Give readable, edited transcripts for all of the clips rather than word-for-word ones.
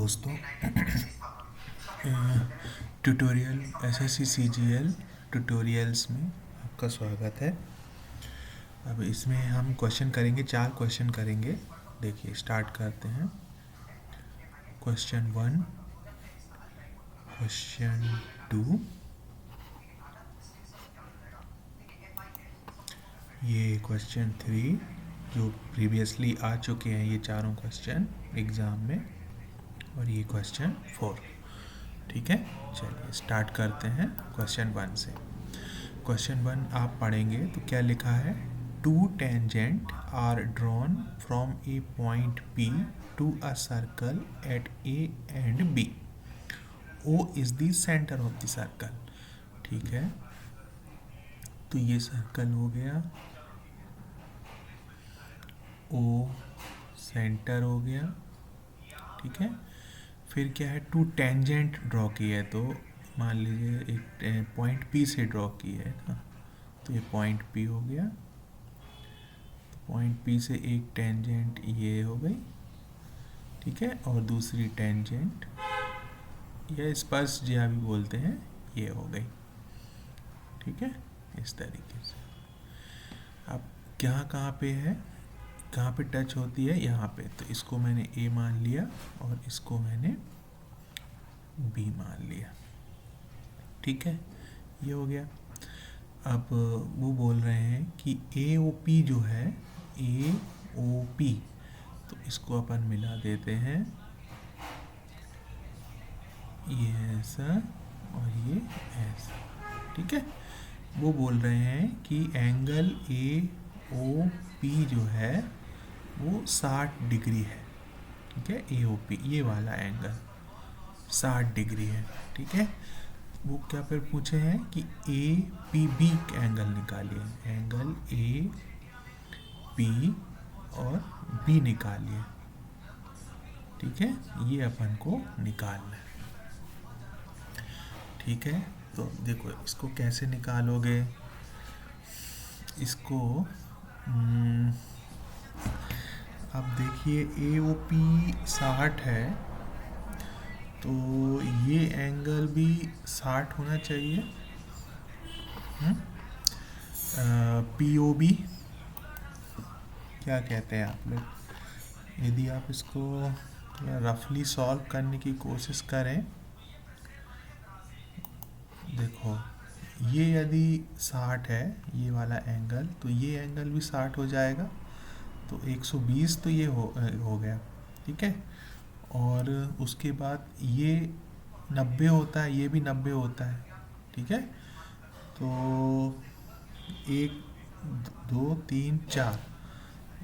दोस्तों, tutorial SSC CGL tutorials में आपका स्वागत है। अब इसमें हम क्वेश्चन करेंगे, 4 क्वेश्चन करेंगे। देखिए स्टार्ट करते हैं। क्वेश्चन 1, क्वेश्चन 2, ये क्वेश्चन 3 जो प्रीवियसली आ चुके हैं, ये चारों क्वेश्चन एग्ज़ाम में, और ये क्वेश्चन 4। ठीक है, चलिए स्टार्ट करते हैं क्वेश्चन 1 से। क्वेश्चन 1 आप पढ़ेंगे तो क्या लिखा है? 2 tangent are drawn from a point P to a circle at A and B. O is the centre of the circle. ठीक है, तो ये सर्कल हो गया, O सेंटर हो गया। ठीक है, फिर क्या है? 2 टेंजेंट ड्रॉ की है, तो मान लीजिए एक पॉइंट P से ड्रॉ की है ना, तो ये पॉइंट P हो गया। तो पॉइंट P से एक टेंजेंट ये हो गई, ठीक है, और दूसरी टेंजेंट या स्पर्श जिया भी बोलते हैं, ये हो गई। ठीक है, इस तरीके से। अब क्या कहाँ पे है, कहाँ पे टच होती है? यहाँ पे। तो इसको मैंने A मान लिया और इसको मैंने B मान लिया। ठीक है, ये हो गया। अब वो बोल रहे हैं कि AOP जो है, AOP, तो इसको अपन मिला देते हैं, ये ऐसा और ये ऐसा। ठीक है, वो बोल रहे हैं कि एंगल AOP जो है वो 60 डिग्री है। ठीक है, AOP ये वाला एंगल 60 डिग्री है। ठीक है, वो क्या फिर पूछे हैं कि APB एंगल निकालिए, एंगल AP और B निकालिए। ठीक है, ये अपन को निकालना है। ठीक है, तो देखो इसको कैसे निकालोगे। इसको अब देखिए AOP 60 है, तो ये एंगल भी 60 होना चाहिए। POB क्या कहते हैं आप लोग? यदि आप इसको रफली सॉल्व करने की कोशिश करें, देखो ये यदि 60 है ये वाला एंगल, तो ये एंगल भी 60 हो जाएगा, तो 120 तो ये हो गया। ठीक है, और उसके बाद ये 90 होता है, ये भी 90 होता है। ठीक है, तो 1 2 3 4,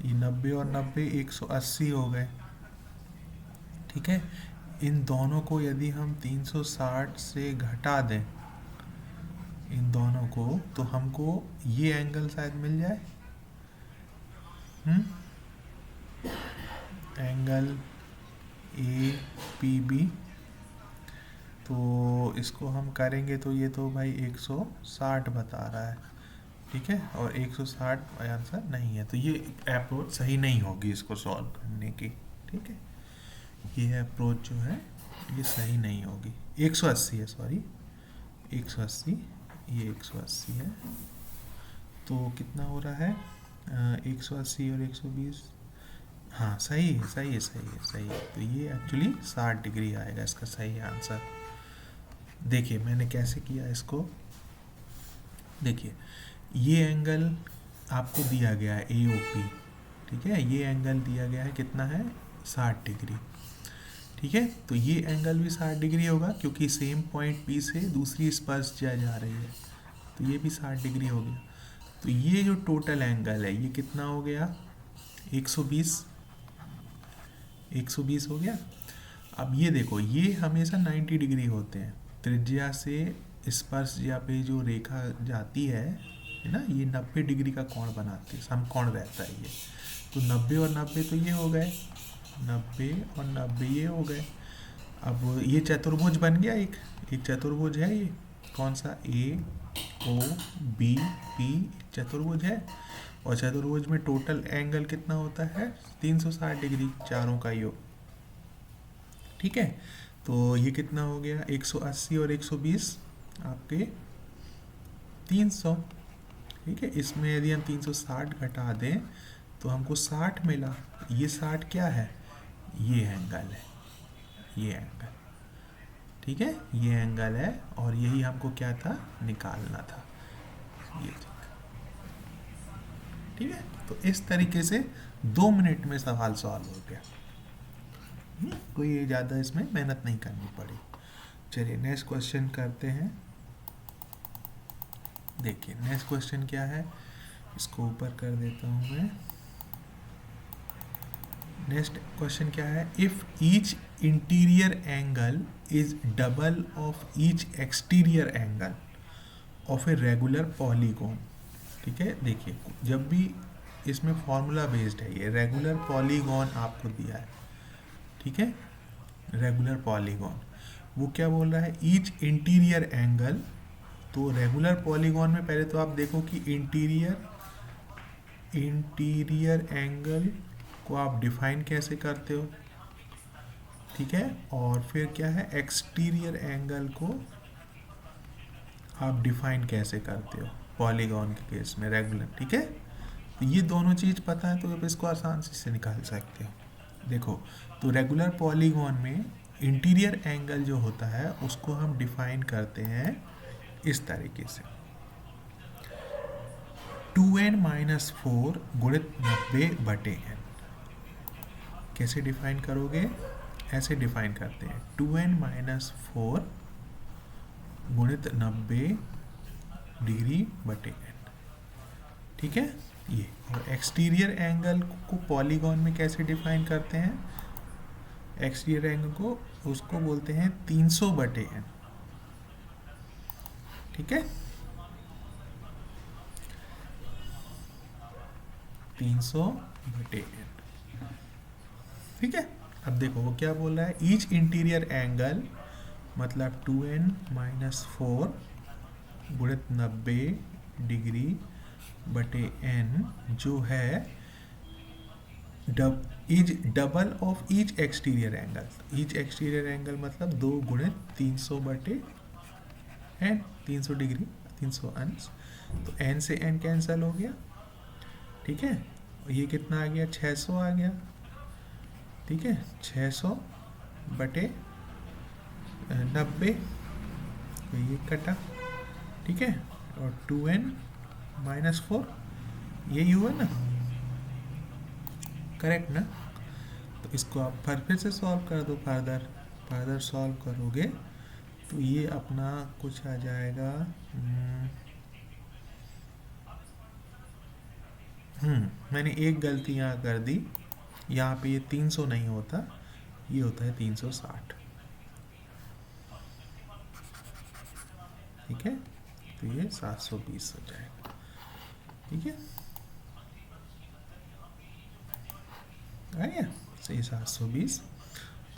ये 90 और 90 180 हो गए। ठीक है, इन दोनों को यदि हम 360 से घटा दें, इन दोनों को, तो हमको ये एंगल शायद मिल जाए। एंगल APB, तो इसको हम करेंगे तो ये तो भाई 160 बता रहा है। ठीक है, और 160 आंसर नहीं है, तो ये अप्रोच सही नहीं होगी इसको सॉल्व करने की। ठीक है, ये अप्रोच जो है ये सही नहीं होगी। 180 है, सॉरी 180, ये 180 है, तो कितना हो रहा है? 180 और 120, हाँ सही है, सही है, सही है, सही है। तो ये एक्चुअली 60 डिग्री आएगा इसका सही आंसर। देखिए मैंने कैसे किया इसको। देखिए ये एंगल आपको दिया गया है AOP। ठीक है, ये एंगल दिया गया है, कितना है? 60 डिग्री। ठीक है, तो ये एंगल भी 60 डिग्री होगा क्योंकि सेम पॉइंट P से दूसरी स्पर्श जा रही है, तो ये भी 60 डिग्री हो गया। तो ये जो टोटल एंगल है ये कितना हो गया? 120 हो गया। अब ये देखो, ये हमेशा 90 डिग्री होते हैं। त्रिज्या से स्पर्श ज्या पे जो रेखा जाती है ना, ये 90 डिग्री का कोण बनाती है, समकोण रहता है ये। तो 90 और 90 तो ये हो गए, 90 और 90 ये हो गए। अब ये चतुर्भुज बन गया, एक चतुर्भुज है ये। कौन सा? AOBP चतुर्भुज है, और चतुर्भुज में टोटल एंगल कितना होता है? 360 डिग्री, चारों का योग। ठीक है, तो ये कितना हो गया, 180 और 120 आपके 300। ठीक है, इसमें यदि हम 360 घटा दें तो हमको 60 मिला। ये 60 क्या है, ये एंगल है, ये एंगल। ठीक है, ये एंगल है और यही हमको क्या था, निकालना था, ये ठीक है। तो इस तरीके से 2 मिनट में सवाल सॉल्व हो गया। कोई ज़्यादा इसमें मेहनत नहीं करनी पड़ी। चलिए नेक्स्ट क्वेश्चन करते हैं। देखिए नेक्स्ट क्वेश्चन क्या है, इसको ऊपर कर देता हूँ मैं। नेक्स्ट क्वेश्चन क्या है, if each interior angle is double of each exterior angle of a regular polygon. ठीक है, देखिए जब भी इसमें फॉर्मूला बेस्ड है, ये रेगुलर पॉलीगॉन आपको दिया है। ठीक है, रेगुलर पॉलीगॉन, वो क्या बोल रहा है, ईच इंटीरियर एंगल। तो रेगुलर पॉलीगॉन में पहले तो आप देखो कि इंटीरियर एंगल को आप डिफाइन कैसे करते हो। ठीक है, और फिर क्या है, एक्सटीरियर एंगल को आप डिफाइन कैसे करते हो पॉलीगॉन के केस में, रेगुलर। ठीक है, तो ये दोनों चीज़ पता है तो आप इसको आसान से निकाल सकते हो। देखो, तो रेगुलर पॉलीगॉन में इंटीरियर एंगल जो होता है उसको हम डिफाइन करते हैं इस तरीके से, 2n-4 गुणित 90/n। कैसे डिफाइन करोगे, ऐसे डिफाइन करते हैं, 2n-4 गुणित 90°/n। ठीक है, ये। और एक्सटीरियर एंगल को पॉलीगॉन में कैसे डिफाइन करते हैं, एक्सटीरियर एंगल को उसको बोलते हैं 300/n। ठीक है, 300/n। ठीक है, अब देखो वो क्या बोल रहा है, ईच इंटीरियर एंगल मतलब 2n-4 गुणित 90°/n जो है is double of each exterior angle. Each exterior angle मतलब 2 गुणित 300/n, 300 डिग्री, 300 अंश। तो n से n कैंसिल हो गया। ठीक है, ये कितना आ गया, 600 आ गया। ठीक है, 600/90, तो ये कटा। ठीक है, और 2n-4 यही हुआ ना, करेक्ट ना। तो इसको आप फिर से सॉल्व कर दो, फर्दर सॉल्व करोगे तो ये अपना कुछ आ जाएगा। मैंने एक गलती यहाँ कर दी, यहाँ पे ये 300 नहीं होता, ये होता है 360। ठीक है, तो ये 720 हो जाएगा। ठीक है, आ गया सही 720।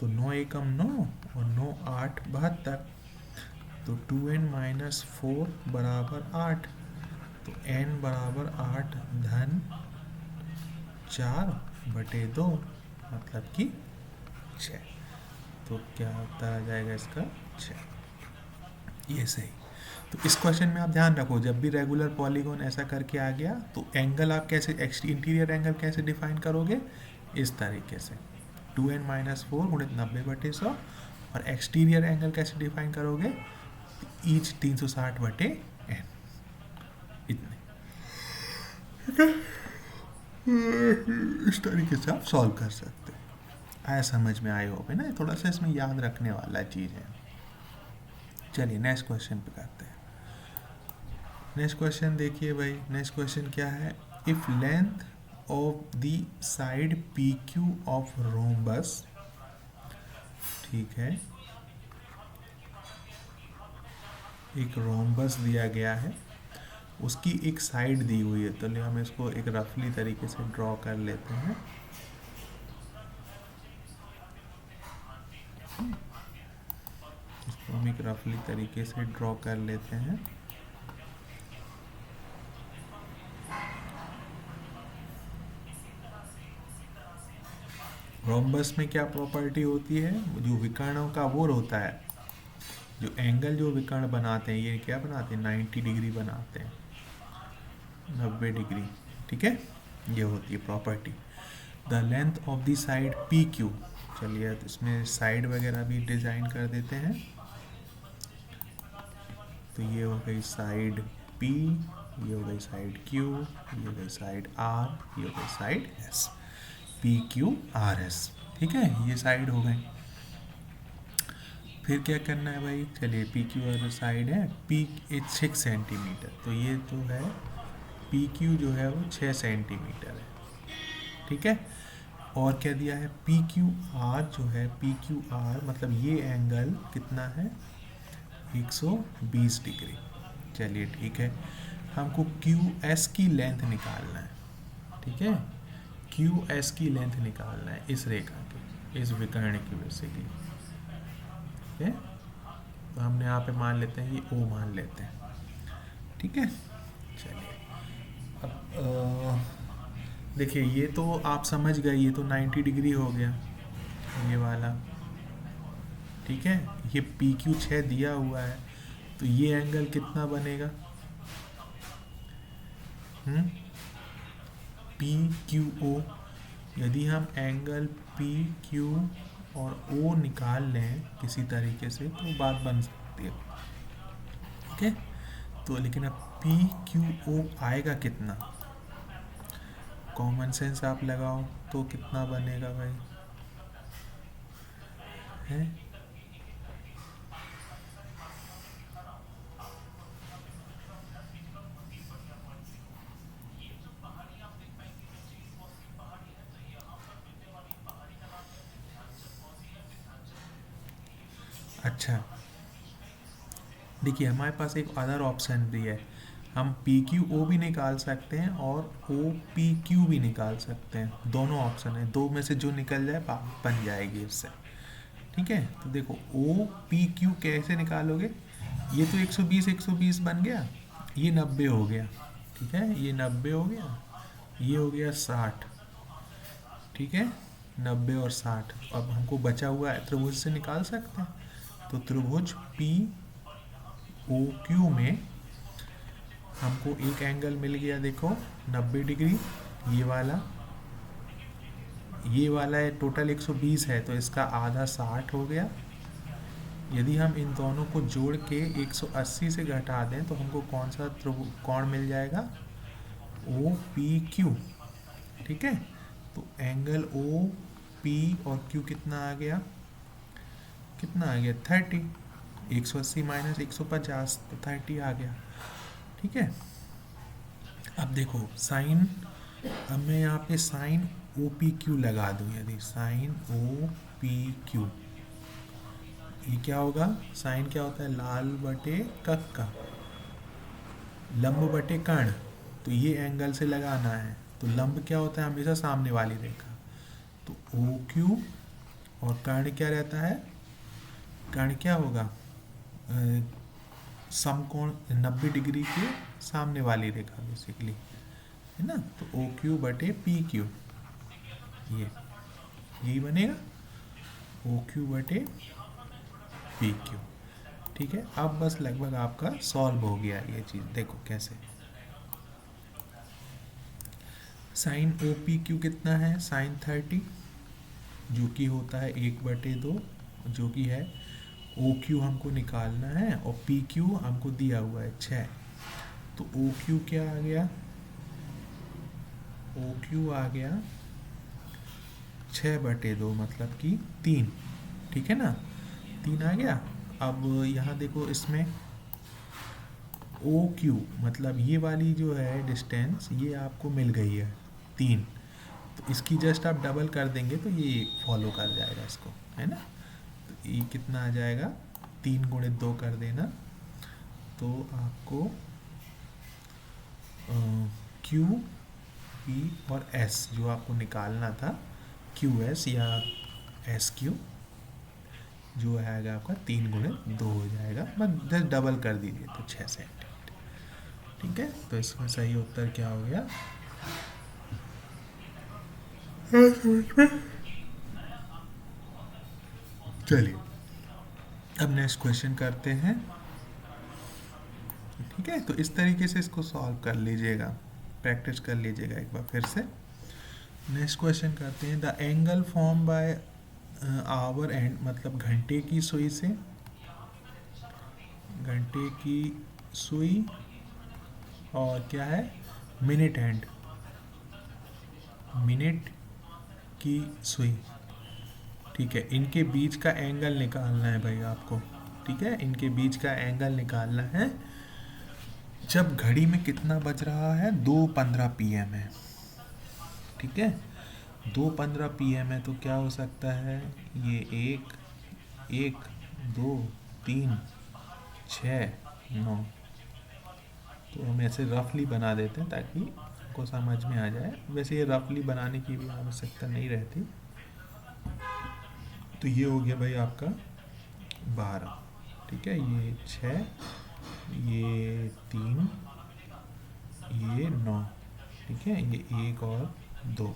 तो 9 एकम 9 और 9 8 72, तो 2n-4 बराबर 8, तो n बराबर 8 धन 4/2 मतलब कि 6। तो क्या उत्तर आ जाएगा इसका, 6। ये सही। तो इस क्वेश्चन में आप ध्यान रखो, जब भी रेगुलर पॉलीगॉन ऐसा करके आ गया तो एंगल आप कैसे, इंटीरियर एंगल कैसे डिफाइन करोगे, इस तरीके से 2n-4 गुणित 90/100। और एक्सटीरियर एंगल कैसे डिफाइन करोगे, ईच 360/n, इतने। इस तरीके से आप सॉल्व कर सकते हो। आया, समझ में आए होगे ना, थोड़ा सा इसमें याद रखने वाला चीज़ है। चलिए नेक्स्ट क्वेश्चन पे करते हैं। नेक्स्ट क्वेश्चन देखिए भाई, नेक्स्ट क्वेश्चन क्या है, if length of the side PQ of rhombus. ठीक है, एक रोम्बस दिया गया है, उसकी एक साइड दी हुई है, तो हम इसको एक रफली तरीके से ड्रॉ कर लेते हैं। इसको हम एक रफली तरीके से ड्रॉ कर लेते हैं। रोम्बस में क्या प्रॉपर्टी होती है, जो विकर्णों का वो होता है, जो एंगल जो विकर्ण बनाते हैं, ये क्या बनाते हैं, 90 डिग्री बनाते हैं, 90 डिग्री। ठीक है, ये होती है property. The length of the side P Q, चलिए तो इसमें साइड वगैरह भी डिज़ाइन कर देते हैं। तो ये हो गई साइड पी, ये हो गई साइड क्यू, ये हो गई साइड आर, ये हो गई side S, P Q R S. ठीक है, ये साइड हो गई। फिर क्या करना है भाई, चलिए पी क्यू आर साइड है, पी 6 सेंटीमीटर, तो ये तो है पी क्यू जो है वो 6 सेंटीमीटर है। ठीक है, और क्या दिया है, पी क्यू आर जो है, पी क्यू आर मतलब ये एंगल कितना है, 120 डिग्री। चलिए ठीक है, हमको क्यू एस की लेंथ निकालना है। ठीक है, क्यू एस की लेंथ निकालना है इस रेखा की, इस विकर्ण की बेसिकली। ठीक है, तो हमने यहाँ पे मान लेते हैं, ये ओ मान लेते हैं। ठीक है, चलिए अब देखिए, ये तो आप समझ गए, ये तो 90 डिग्री हो गया ये वाला। ठीक है, ये पी क्यू 6 दिया हुआ है, तो ये एंगल कितना बनेगा, पी क्यू ओ। यदि हम एंगल पी क्यू और ओ निकाल लें किसी तरीके से तो बात बन सकती है। ठीक है, तो लेकिन अब पी क्यू ओ आएगा कितना, कॉमन सेंस आप लगाओ तो कितना बनेगा भाई, है अच्छा, देखिए हमारे पास एक अदर ऑप्शन भी है, हम पी क्यू ओ भी निकाल सकते हैं और ओ पी क्यू भी निकाल सकते हैं, दोनों ऑप्शन है, दो में से जो निकल जाए बन जाएगी उससे। ठीक है, तो देखो ओ पी क्यू कैसे निकालोगे, ये तो 120 120 बन गया, ये 90 हो गया। ठीक है, ये 90 हो गया, ये हो गया 60। ठीक है, 90 और 60, अब हमको बचा हुआ है त्रिभुज से निकाल सकते हैं, तो त्रिभुज पी ओ क्यू में हमको एक एंगल मिल गया, देखो 90 डिग्री, ये वाला है टोटल 120 है, तो इसका आधा 60 हो गया। यदि हम इन दोनों को जोड़ के 180 से घटा दें तो हमको कौन सा कोण मिल जाएगा, ओ पी क्यू। ठीक है, तो एंगल ओ पी और क्यू कितना आ गया, 30, 180 माइनस 150, तो 30 आ गया। ठीक है, अब देखो साइन, अब मैं यहाँ पे साइन ओ पी क्यू लगा दूँ, यदि साइन ओ पी क्यू, ये क्या होगा, साइन क्या होता है, लाल बटे कक का, लंब बटे कर्ण, तो ये एंगल से लगाना है, तो लंब क्या होता है, हमेशा सामने वाली रेखा, तो ओ क्यू, और कर्ण क्या रहता है, कर्ण क्या होगा, समकोण 90 डिग्री के सामने वाली रेखा बेसिकली, है ना, तो ओ क्यू बटे पी क्यू, यही बनेगा, ओ क्यू बटे पी क्यू। ठीक है, अब बस लगभग आपका सॉल्व हो गया ये चीज़, देखो कैसे, साइन ओ पी क्यू कितना है, साइन 30, जो कि होता है 1/2, जो कि है ओ क्यू हमको निकालना है, और पी क्यू हमको दिया हुआ है 6, तो ओ क्यू क्या आ गया, ओ क्यू आ गया 6/2 मतलब कि 3। ठीक है ना, 3 आ गया। अब यहाँ देखो इसमें ओ क्यू मतलब ये वाली जो है डिस्टेंस, ये आपको मिल गई है 3, तो इसकी जस्ट आप डबल कर देंगे तो ये फॉलो कर जाएगा इसको, है ना, तो ये कितना आ जाएगा, 3 गुणे 2 कर देना, तो आपको क्यू पी और एस जो आपको निकालना था, क्यू एस या एस क्यू जो आएगा आपका 3 गुणे 2 हो जाएगा, बस जस्ट डबल कर दीजिए तो 6 सेंटीमीटर। ठीक है, तो इसका सही उत्तर क्या हो गया, चलिए अब नेक्स्ट क्वेश्चन करते हैं। ठीक है, तो इस तरीके से इसको सॉल्व कर लीजिएगा, प्रैक्टिस कर लीजिएगा एक बार फिर से। नेक्स्ट क्वेश्चन करते हैं। The angle form by hour and, मतलब घंटे की सुई से, घंटे की सुई और क्या है, मिनट एंड, मिनट की सुई। ठीक है, इनके बीच का एंगल निकालना है भाई आपको। ठीक है, इनके बीच का एंगल निकालना है जब घड़ी में कितना बज रहा है, 2:15 PM है। ठीक है, 2:15 PM है, तो क्या हो सकता है, ये 1 2 3 6 9। तो हम ऐसे रफली बना देते हैं ताकि को समझ में आ जाए। वैसे ये रफली बनाने की भी आवश्यकता नहीं रहती। तो ये हो गया भाई आपका 12। ठीक है, ये 6, ये 3, ये 9। ठीक है, ये 1 और 2।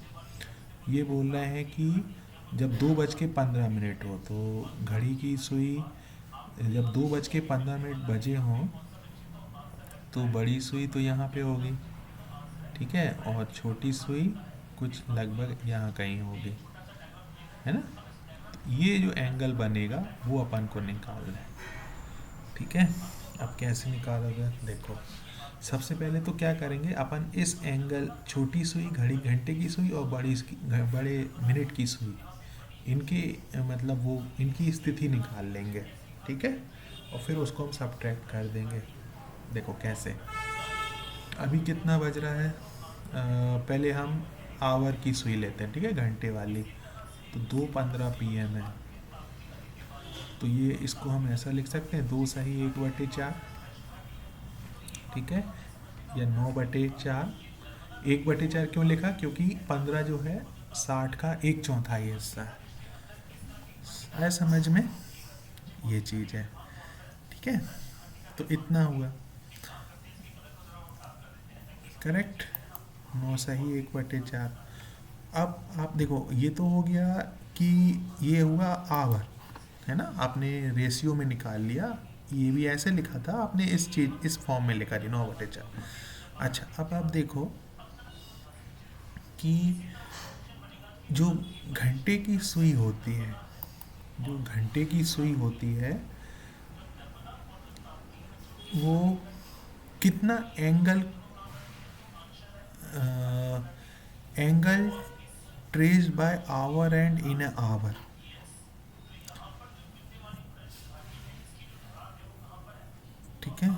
ये बोल रहे हैं कि जब 2:15 हो, तो घड़ी की सुई जब 2:15 बजे हों तो बड़ी सुई तो यहाँ पे होगी। ठीक है, और छोटी सुई कुछ लगभग यहाँ कहीं होगी, है ना। ये जो एंगल बनेगा वो अपन को निकालना है। ठीक है, अब कैसे निकालोगे, देखो सबसे पहले तो क्या करेंगे अपन, इस एंगल, छोटी सुई घड़ी घंटे की सुई और बड़े मिनट की सुई, इनके मतलब वो इनकी स्थिति निकाल लेंगे। ठीक है, और फिर उसको हम सब्ट्रैक्ट कर देंगे। देखो कैसे, अभी कितना बज रहा है, पहले हम आवर की सुई लेते हैं। ठीक है, घंटे वाली, तो 2:15 PM है। तो ये इसको हम ऐसा लिख सकते हैं, 2 सही 1/4। ठीक है, या 9/4। 1/4 क्यों लिखा, क्योंकि 15 जो है 60 का 1/4 हिस्सा है। आया समझ में, ये चीज़ है। ठीक है, तो इतना हुआ करेक्ट, 9 सही 1/4। अब आप देखो, ये तो हो गया कि ये हुआ आवर, है ना, आपने रेशियो में निकाल लिया। ये भी ऐसे लिखा था आपने, इस चीज इस फॉर्म में लिखा थी 9/4। अच्छा, अब आप देखो कि जो घंटे की सुई होती है, जो घंटे की सुई होती है वो कितना angle, angle traced by hour hand in a hour. ठीक है,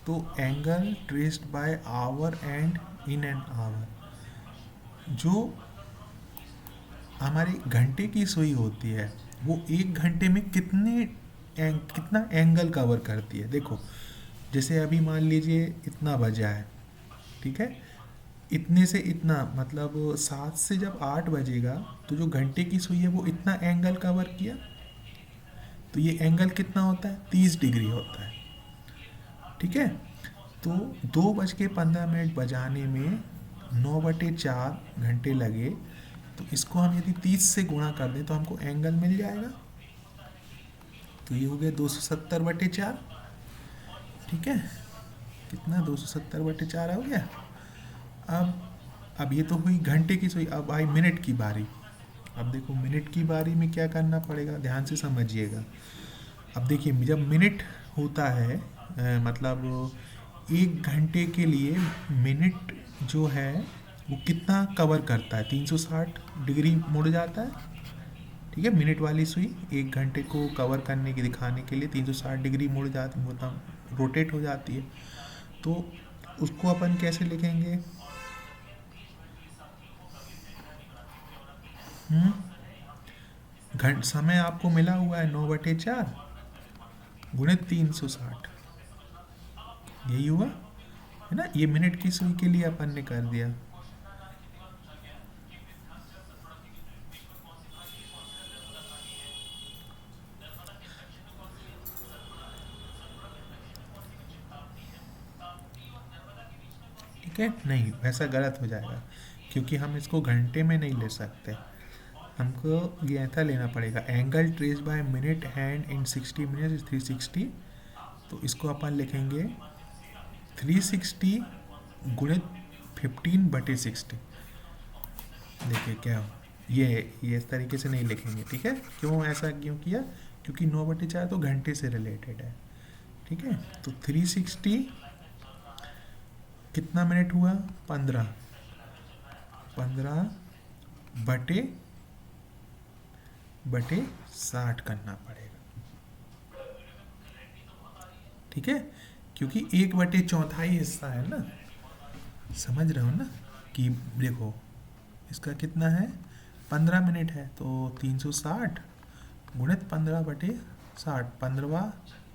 तो angle traced by hour hand in an hour, जो हमारी घंटे की सुई होती है वो 1 घंटे में कितना एंगल कवर करती है। देखो जैसे अभी मान लीजिए इतना बजा है। ठीक है, इतने से इतना मतलब 7 से जब 8 बजेगा तो जो घंटे की सुई है वो इतना एंगल कवर किया। तो ये एंगल कितना होता है, 30 डिग्री होता है। ठीक है, तो 2:15 बजाने में 9/4 घंटे लगे। तो इसको हम यदि 30 से गुणा कर दें तो हमको एंगल मिल जाएगा। तो ये हो गया 270/4। ठीक है, कितना, 270/4 हो गया। अब ये तो हुई घंटे की सुई। अब आई मिनट की बारी। अब देखो मिनट की बारी में क्या करना पड़ेगा, ध्यान से समझिएगा। अब देखिए जब मिनट होता है मतलब 1 घंटे के लिए मिनट जो है वो कितना कवर करता है, 360 डिग्री मुड़ जाता है। ठीक है, मिनट वाली सुई 1 घंटे को कवर करने की, दिखाने के लिए 360 डिग्री मुड़ जाती, मतलब रोटेट हो जाती है। तो उसको अपन कैसे लिखेंगे, समय आपको मिला हुआ है 9/4 गुणित 360, यही हुआ है ना। ये मिनट की सुई के लिए अपन ने कर दिया। ठीक है, नहीं वैसा गलत हो जाएगा क्योंकि हम इसको घंटे में नहीं ले सकते। हमको ये ऐसा लेना पड़ेगा, angle trace by minute hand in 60 minute 360। तो इसको अपन लिखेंगे 360 गुणित 15/60। देखिए क्या हो, ये इस तरीके से नहीं लिखेंगे, ठीक है। क्यों ऐसा क्यों किया, क्योंकि 9/4 तो घंटे से रिलेटेड है, ठीक है। तो 360 कितना मिनट हुआ, 15 बटे 60 करना पड़ेगा, ठीक है। क्योंकि 1/4 हिस्सा है ना, समझ रहे हो ना, कि देखो इसका कितना है, 15 मिनट है, तो 360 गुणित 15/60,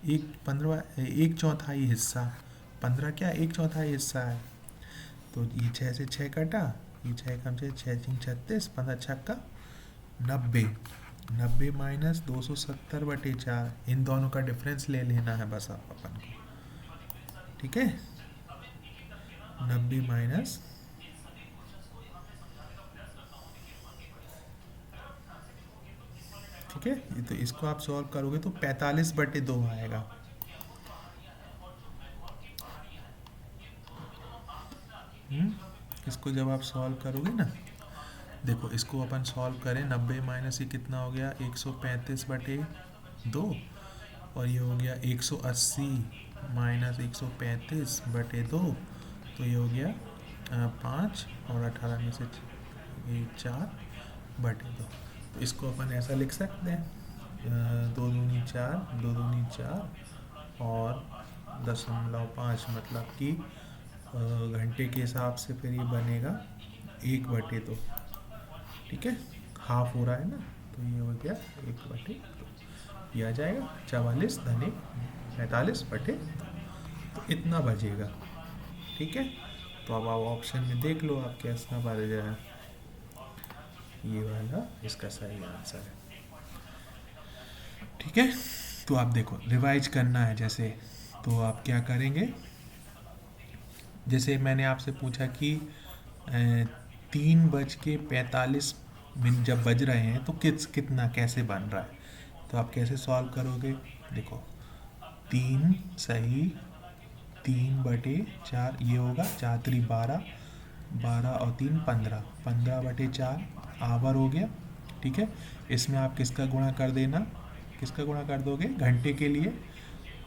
1/4 हिस्सा, 15 क्या 1/4 हिस्सा है। तो ये 6 से 6 कटा, ये 6 कम से 6 3 36, 15 छक्का 90, 90 माइनस 270/4, इन दोनों का डिफरेंस ले लेना है बस आप अपन को, ठीक है। 90 माइनस, ठीक है, ये तो इसको आप सॉल्व करोगे तो 45/2 आएगा। इसको जब आप सॉल्व करोगे ना, देखो इसको अपन सॉल्व करें, 90 माइनस ये कितना हो गया 135/2, और ये हो गया 180 माइनस 135/2, तो ये हो गया 5 और 18 में से 4/2। तो इसको अपन ऐसा लिख सकते हैं, 2 दूनी 4, 2 दूनी 4 और 0.5, मतलब कि घंटे के हिसाब से फिर ये बनेगा 1/2, ठीक है। हाफ हो रहा है ना, तो ये हो गया 1/2, ये आ जाएगा 44 धने 45/2, तो इतना बचेगा, ठीक है। तो अब आप ऑप्शन में देख लो आप कैसा बच जाए, ये वाला इसका सही आंसर है, ठीक है। तो आप देखो रिवाइज करना है जैसे, तो आप क्या करेंगे, जैसे मैंने आपसे पूछा कि 3:45 जब बज रहे हैं तो कितना कैसे बन रहा है, तो आप कैसे सॉल्व करोगे, देखो 3 सही 3/4, ये होगा 4 3 12, 12 और 3 15, 15/4 आवर हो गया, ठीक है। इसमें आप किसका गुणा कर देना, किसका गुणा कर दोगे, घंटे के लिए,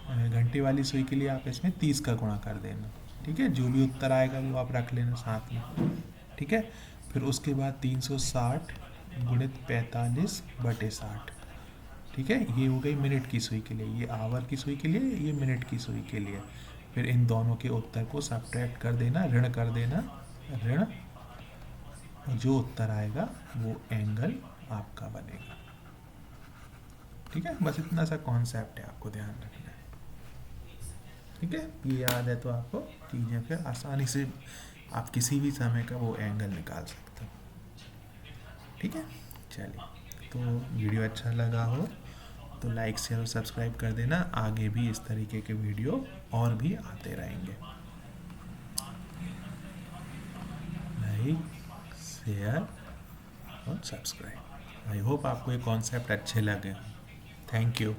घंटे वाली सुई के लिए आप इसमें 30 का गुणा कर देना, ठीक है। जो भी उत्तर आएगा वो आप रख लेना साथ में, ठीक है। फिर उसके बाद 360 गुणित 45/60, ठीक है। ये हो गई मिनट की सुई के लिए, ये आवर की सुई के लिए, ये मिनट की सुई के लिए। फिर इन दोनों के उत्तर को सब्ट्रैक्ट कर देना, ऋण कर देना, ऋण, जो उत्तर आएगा वो एंगल आपका बनेगा, ठीक है। बस इतना सा कॉन्सेप्ट है, आपको ध्यान रखना है, ठीक है। ये याद है तो आपको चीज़ें फिर आसानी से आप किसी भी समय का वो एंगल निकाल सकते हो, ठीक है। चलिए, तो वीडियो अच्छा लगा हो तो लाइक शेयर और सब्सक्राइब कर देना, आगे भी इस तरीके के वीडियो और भी आते रहेंगे। लाइक शेयर और सब्सक्राइब, आई होप आपको ये कॉन्सेप्ट अच्छे लगे, थैंक यू।